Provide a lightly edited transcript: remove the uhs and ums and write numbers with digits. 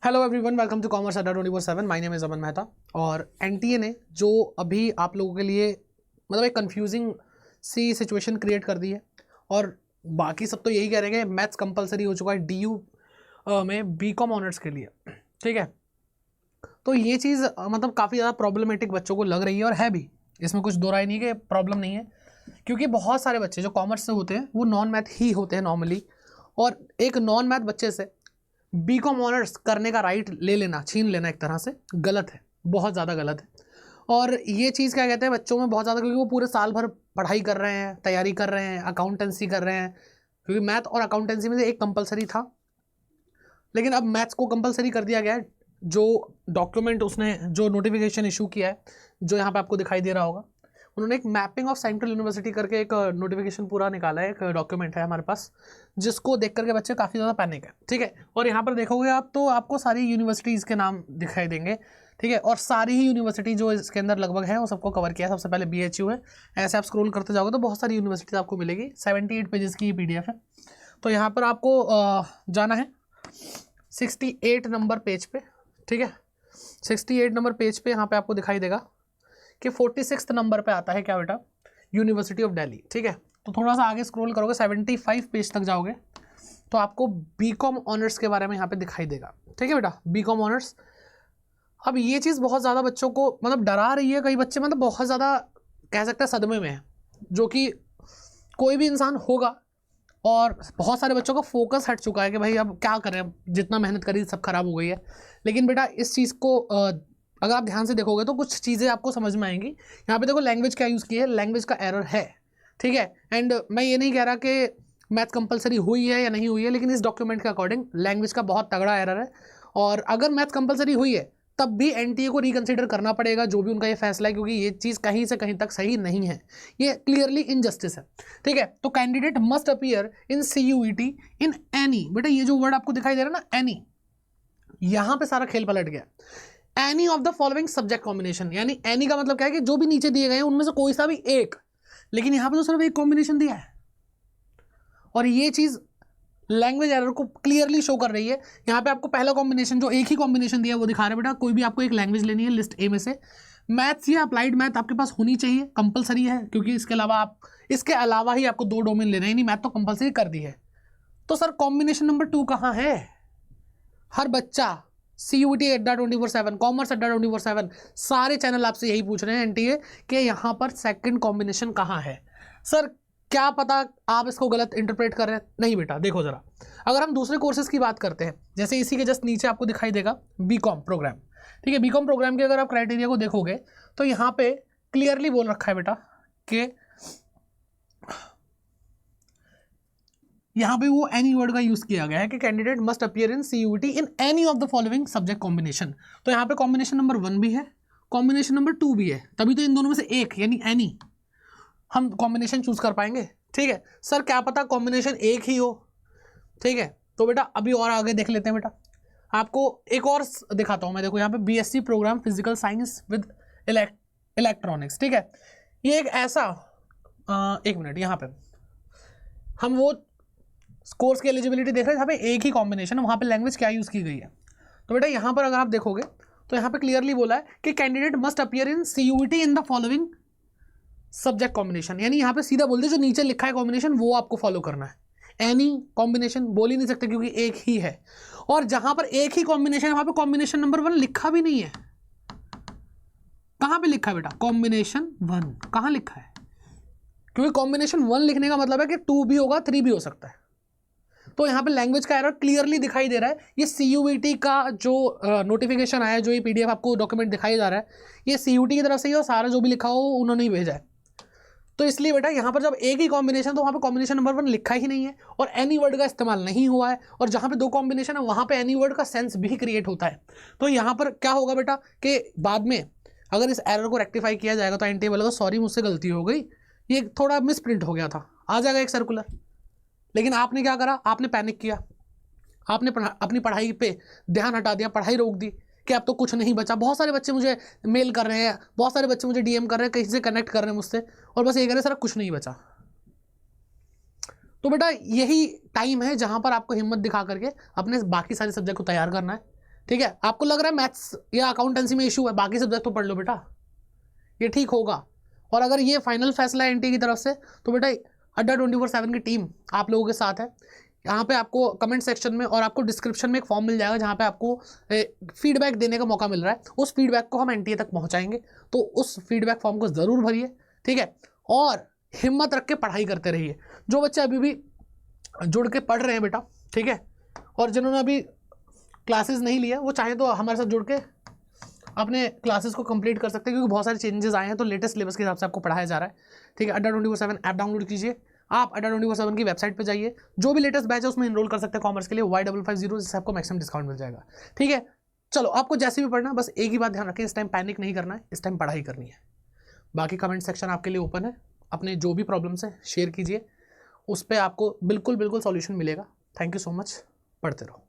Hello everyone, welcome to commerce Adda 24/7। My name is Aman Mehta. और NTA ने जो अभी आप लोगों के लिए मतलब एक कंफ्यूजिंग सी सिचुएशन क्रिएट कर दी है, और बाकी सब तो यही कह रहे हैं कि मैथ्स कंपलसरी हो चुका है डीयू में बीकॉम ऑनर्स के लिए। ठीक है, तो ये चीज़ मतलब काफ़ी ज़्यादा प्रॉब्लमेटिक बच्चों को लग रही है, और है भी, इसमें कुछ दो राय नहीं कि प्रॉब्लम नहीं है, क्योंकि बहुत सारे बच्चे जो कॉमर्स से होते हैं वो नॉन मैथ ही होते हैं नॉर्मली, और एक नॉन मैथ बच्चे से बीकॉम ऑनर्स करने का राइट ले लेना, छीन लेना, एक तरह से गलत है, बहुत ज़्यादा गलत है। और ये चीज़ क्या कहते हैं बच्चों में बहुत ज़्यादा, क्योंकि वो पूरे साल भर पढ़ाई कर रहे हैं, तैयारी कर रहे हैं, अकाउंटेंसी कर रहे हैं, क्योंकि मैथ और अकाउंटेंसी में से एक कंपलसरी था, लेकिन अब मैथ्स को कंपलसरी कर दिया गया है। जो डॉक्यूमेंट उसने जो नोटिफिकेशन इशू किया है, जो यहाँ पे आपको दिखाई दे रहा होगा, उन्होंने एक मैपिंग ऑफ सेंट्रल यूनिवर्सिटी करके एक नोटिफिकेशन पूरा निकाला है, एक डॉक्यूमेंट है हमारे पास, जिसको देख करके बच्चे काफ़ी ज़्यादा पैनिक है। ठीक है, और यहाँ पर देखोगे आप तो आपको सारी यूनिवर्सिटीज़ के नाम दिखाई देंगे। ठीक है, और सारी ही यूनिवर्सिटी जो इसके अंदर लगभग है वो सबको कवर किया है। सबसे पहले BHU है, ऐसे आप स्क्रॉल करते जाओगे तो बहुत सारी यूनिवर्सिटीज़ आपको मिलेगी। 78 पेजेस की PDF है। तो यहाँ पर आपको जाना है 68 नंबर पेज पे। ठीक है, 68 नंबर पेज पे यहाँ पे आपको दिखाई देगा कि 46 नंबर पे आता है क्या बेटा, यूनिवर्सिटी ऑफ दिल्ली। ठीक है, तो थोड़ा सा आगे स्क्रॉल करोगे 75 पेज तक जाओगे तो आपको बीकॉम ऑनर्स के बारे में यहाँ पे दिखाई देगा। ठीक है बेटा, बीकॉम ऑनर्स। अब ये चीज़ बहुत ज़्यादा बच्चों को मतलब डरा रही है। कई बच्चे मतलब बहुत ज़्यादा कह सकते हैं सदमे में है, जो कि कोई भी इंसान होगा, और बहुत सारे बच्चों का फोकस हट चुका है कि भाई अब क्या करें, जितना मेहनत करी सब खराब हो गई है। लेकिन बेटा इस चीज़ को अगर आप ध्यान से देखोगे तो कुछ चीज़ें आपको समझ में आएंगी। यहाँ पे देखो लैंग्वेज क्या यूज़ की है, लैंग्वेज का एरर है। ठीक है, एंड मैं ये नहीं कह रहा कि मैथ कंपलसरी हुई है या नहीं हुई है, लेकिन इस डॉक्यूमेंट के अकॉर्डिंग लैंग्वेज का बहुत तगड़ा एरर है। और अगर मैथ कंपलसरी हुई है तब भी एनटीए को रिकंसिडर करना पड़ेगा, जो भी उनका ये फैसला है, क्योंकि ये चीज़ कहीं से कहीं तक सही नहीं है, ये क्लियरली इनजस्टिस है। ठीक है, तो candidate must appear in CUET in any, बेटा ये जो वर्ड आपको दिखाई दे रहा है ना, एनी, यहां पे सारा खेल पलट गया। Any of the following subject combination, यानी एनी का मतलब क्या है कि जो भी नीचे दिए गए हैं उनमें से कोई सा भी एक, लेकिन यहां पे तो सिर्फ एक कॉम्बिनेशन दिया है, और ये चीज लैंग्वेज एरर को क्लियरली शो कर रही है। यहाँ पे आपको पहला कॉम्बिनेशन जो एक ही कॉम्बिनेशन दिया है वो दिखा रहे हैं बेटा। कोई भी आपको एक लैंग्वेज लेनी है लिस्ट ए में से, मैथ्स या अप्लाइड मैथ आपके पास होनी चाहिए, कंपलसरी है, क्योंकि इसके अलावा ही आपको 2 डोमेन लेने हैं, नहीं मैथ तो कंपलसरी कर दी है। तो सर कॉम्बिनेशन नंबर 2 कहाँ है? हर बच्चा CUET अड्डा 24/7, कॉमर्स अड्डा 24/7, सारे चैनल आपसे यही पूछ रहे हैं एनटीए कि यहाँ पर सेकंड कॉम्बिनेशन कहाँ है। सर क्या पता आप इसको गलत इंटरप्रेट कर रहे हैं। नहीं बेटा, देखो जरा, अगर हम दूसरे कोर्सेज की बात करते हैं, जैसे इसी के जस्ट नीचे आपको दिखाई देगा बीकॉम प्रोग्राम। ठीक है, बीकॉम प्रोग्राम के अगर आप क्राइटेरिया को देखोगे तो यहाँ पे क्लियरली बोल रखा है बेटा कि यहाँ पे वो एनी वर्ड का यूज किया गया है कि candidate must appear in CUET in any of the following subject combination. तो यहाँ पे कॉम्बिनेशन नंबर 1 भी है, कॉम्बिनेशन नंबर 2 भी है, तभी तो इन दोनों में से एक यानी एनी हम कॉम्बिनेशन चूज कर पाएंगे। ठीक है सर, क्या पता कॉम्बिनेशन एक ही हो। ठीक है, तो बेटा अभी और आगे देख लेते हैं बेटा, आपको एक और दिखाता हूं मैं। देखो यहाँ पे BSc program physical science with electronics. ठीक है, ये एक ऐसा एक मिनट, यहाँ पे हम वो कोर्स की एलिजिबिलिटी देख रहे हैं, यहाँ पे एक ही कॉम्बिनेशन है, वहाँ पे लैंग्वेज क्या यूज़ की गई है। तो बेटा यहाँ पर अगर आप देखोगे तो यहाँ पे क्लियरली बोला है कि candidate must appear in CUET in the following subject combination, यानी यहाँ पे सीधा बोल दे जो नीचे लिखा है कॉम्बिनेशन वो आपको फॉलो करना है। एनी कॉम्बिनेशन बोल ही नहीं सकते क्योंकि एक ही है, और जहां पर एक ही कॉम्बिनेशन है वहां पे कॉम्बिनेशन नंबर 1 लिखा भी नहीं है। कहां पे लिखा है बेटा? कॉम्बिनेशन 1 कहां लिखा है? क्योंकि कॉम्बिनेशन 1 लिखने का मतलब है कि 2 भी होगा, 3 भी हो सकता है। तो यहाँ पे लैंग्वेज का एरर क्लियरली दिखाई दे रहा है। ये CUET का जो नोटिफिकेशन आया है, जो ये PDF आपको डॉक्यूमेंट दिखाई जा रहा है, ये CUET की तरफ से ही, और सारा जो भी लिखा हो उन्होंने ही भेजा है। तो इसलिए बेटा यहाँ पर जब एक ही कॉम्बिनेशन, तो वहाँ पे कॉम्बिनेशन नंबर 1 लिखा ही नहीं है, और एनी वर्ड का इस्तेमाल नहीं हुआ है, और जहाँ पे 2 कॉम्बिनेशन है वहाँ पे एनी वर्ड का सेंस भी क्रिएट होता है। तो यहाँ पर क्या होगा बेटा कि बाद में अगर इस एरर को रेक्टिफाई किया जाएगा तो एनटीए बोलेगा सॉरी मुझसे गलती हो गई, ये थोड़ा मिस प्रिंट हो गया था, आ जाएगा एक सर्कुलर। लेकिन आपने क्या करा? आपने पैनिक किया, आपने अपनी पढ़ाई पे ध्यान हटा दिया, पढ़ाई रोक दी कि अब तो कुछ नहीं बचा। बहुत सारे बच्चे मुझे मेल कर रहे हैं, बहुत सारे बच्चे मुझे DM कर रहे हैं, कहीं से कनेक्ट कर रहे हैं मुझसे, और बस ये कह रहे हैं सर कुछ नहीं बचा। तो बेटा यही टाइम है जहां पर आपको हिम्मत दिखा करके अपने बाकी सारे सब्जेक्ट को तैयार करना है। ठीक है, आपको लग रहा है मैथ्स या अकाउंटेंसी में इशू है, बाकी सब्जेक्ट तो पढ़ लो बेटा, ये ठीक होगा। और अगर ये फाइनल फैसला है एनटीए की तरफ से, तो बेटा अड्डा 24/7 की टीम आप लोगों के साथ है। यहाँ पे आपको कमेंट सेक्शन में और आपको डिस्क्रिप्शन में एक फॉर्म मिल जाएगा जहाँ पे आपको फीडबैक देने का मौका मिल रहा है। उस फीडबैक को हम एनटीए तक पहुँचाएंगे, तो उस फीडबैक फॉर्म को ज़रूर भरिए, ठीक है। और हिम्मत रख के पढ़ाई करते रहिए। जो बच्चे अभी भी जुड़ के पढ़ रहे हैं बेटा, ठीक है, और जिन्होंने अभी क्लासेस नहीं लिया, वो चाहे तो हमारे साथ जुड़ के अपने क्लासेस को कंप्लीट कर सकते हैं, क्योंकि बहुत सारे चेंजेस आए हैं, तो लेटेस्ट सिलेबस के हिसाब से आपको पढ़ाया जा रहा है, ठीक है। अड्डा 24/7 ऐप डाउनलोड कीजिए, आप अड्डा 24/7 की वेबसाइट पे जाइए, जो भी लेटेस्ट बैच है उसमें एनरोल कर सकते हैं कॉमर्स के लिए Y550, जिससे आपको मैक्सिमम डिस्काउंट मिल जाएगा, ठीक है। चलो, आपको जैसे भी पढ़ना, बस एक ही बात ध्यान रखें, इस टाइम पैनिक नहीं करना है, इस टाइम पढ़ाई करनी है। बाकी कमेंट सेक्शन आपके लिए ओपन है, अपने जो भी प्रॉब्लम्स है शेयर कीजिए, उस पर आपको बिल्कुल सॉल्यूशन मिलेगा। थैंक यू सो मच, पढ़ते रहो।